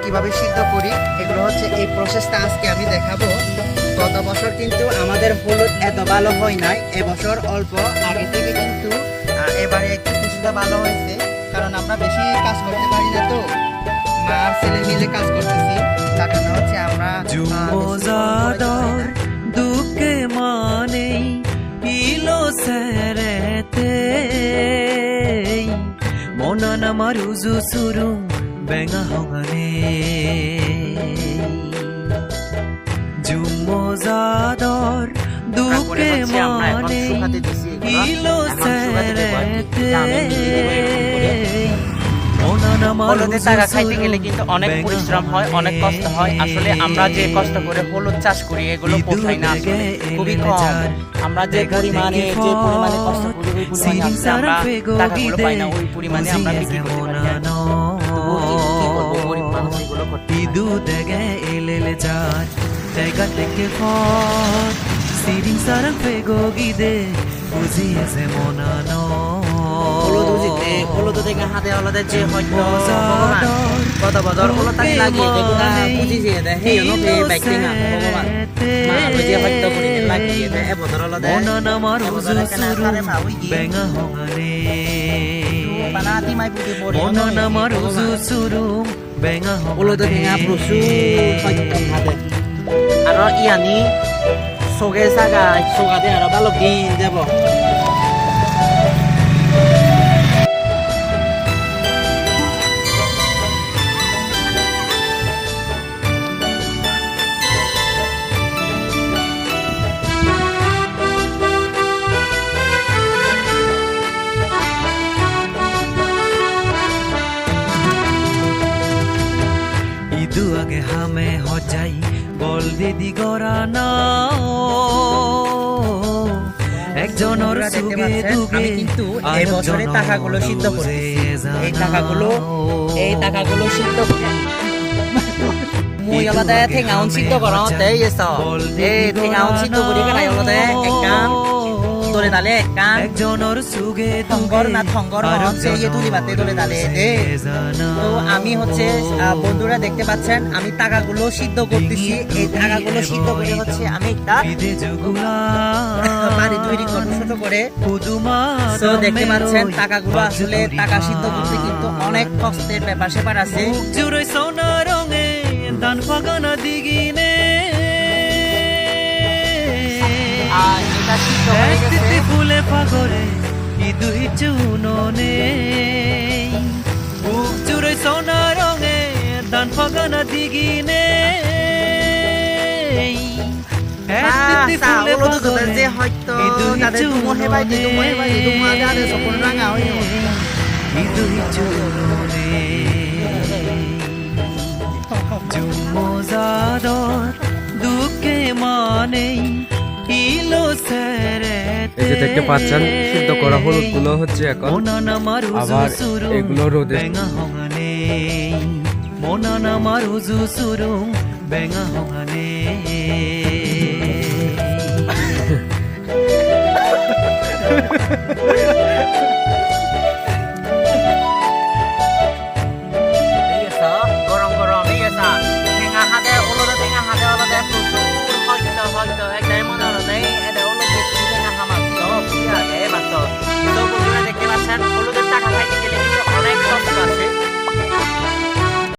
কিভাবে সিদ্ধ করি এগুলো হচ্ছে এই প্রসেসটা আজকে আমি দেখাবো। গত বছর কিন্তু আমাদের হলুদ এত ভালো হয় নাই, এবছর অল্প আগে থেকে কিন্তু এবারে একটু কিছুটা ভালো হয়েছে, কারণ আমরা বেশি কাজ করতে পারি না, তো মা আর ছেলে মিলে কাজ করতেছি, তার জন্য হচ্ছে আমরা দুঃখে মানে ইলো সেরেতে মনন মারুজু সুরু বেঙা হগানে জুমজাদর দুঃখে মানে ইলো সেরেতে হলুদের টাকা খাইতে গেলে কিন্তু অনেক পরিশ্রম হয়, অনেক কষ্ট হয়। আসলে আমরা যে কষ্ট করে হলুদ চাষ করি এগুলো পোষায় না, আসলে খুবই কম। আমরা যে পরিমাণে কষ্ট করি ওই পরিমাণে আসলে আমরা টাকাগুলো পাই না, ওই পরিমাণে আমরা বিক্রি করতে পারি না। কি করবো, গরিব মানুষ এগুলো করতে হয়। ইদু দেগে এলেলে যার জায়গা থেকে ফর সিরিং সারাং ফেগো গিদে বুঝিয়েছে মনানো হলুদ দেখে হাতে হলুদের যে হয়তো ভগবান কত বছর হলুদ তাকে লাগিয়ে যেগুলা বুঝিয়ে দেয় সেই অনুযায়ী বাইক না ভগবান মা যে হয়তো করে লাগিয়ে দেয় এবছর হলুদে এবছর কেনা তারে ভাবই কি বেঙা হঙারে বানাতি মাই পুটি পড়ে মনন মারুজু সুরু বেঙা হলুদ ভেঙা প্রচুর হয়তো হাতে আর ইয়ানি সোগে সোগাতে আরো ভালো দিন যাব। ইদু আগে হামে হজাই বল দিদি গরানা একজনের সুগে দুগে কিন্তু এই বছরে টাকাগুলো সিদ্ধ করতেছি, এই টাকাগুলো সিদ্ধ করে মুই আলাদা ঠেঙাউন সিদ্ধ করা হতে এসো এই ঠেঙাউন সিদ্ধ করি কেন আলাদা একখান তোলে দালে একখান একজনের সুগে থঙ্গর না থঙ্গর হচ্ছে এই তুলি বাতে তোলে দালে দে। তো আমি হচ্ছে বন্ধুরা দেখতে পাচ্ছেন আমি টাকাগুলো সিদ্ধ করতেছি, এই টাকাগুলো সিদ্ধ করে হচ্ছে আমি একটা বাড়ি তৈরি করবো ছোট করে। তো দেখতে পাচ্ছেন টাকাগুলো আসলে টাকা সিদ্ধ করতে কিন্তু অনেক কষ্টের ব্যাপার স্যাপার আছে। জুড়ে সোনা রঙে দান ফাগানা দিগিনে আর এটা সিদ্ধ হয়ে গেছে ফুলে ফাগরে ইদু হিচুননে বুক জুড়ে সোনা রঙে দান ফাগানা দিগিনে যে হয়তো তাদের তুমহে বাইতে তুমা যাদের সপন রাঙা হই ইদু হিচুননে জুমজাদর দুঃখে মানে ইলো সেরেতে এই যে দেখতে পাচ্ছেন সিদ্ধ করা হলুদ গুলো হচ্ছে এখন আবার এগুলো রোদে বেঙা হঙানে মনানা মারুজু সুরু বেঙা হঙানে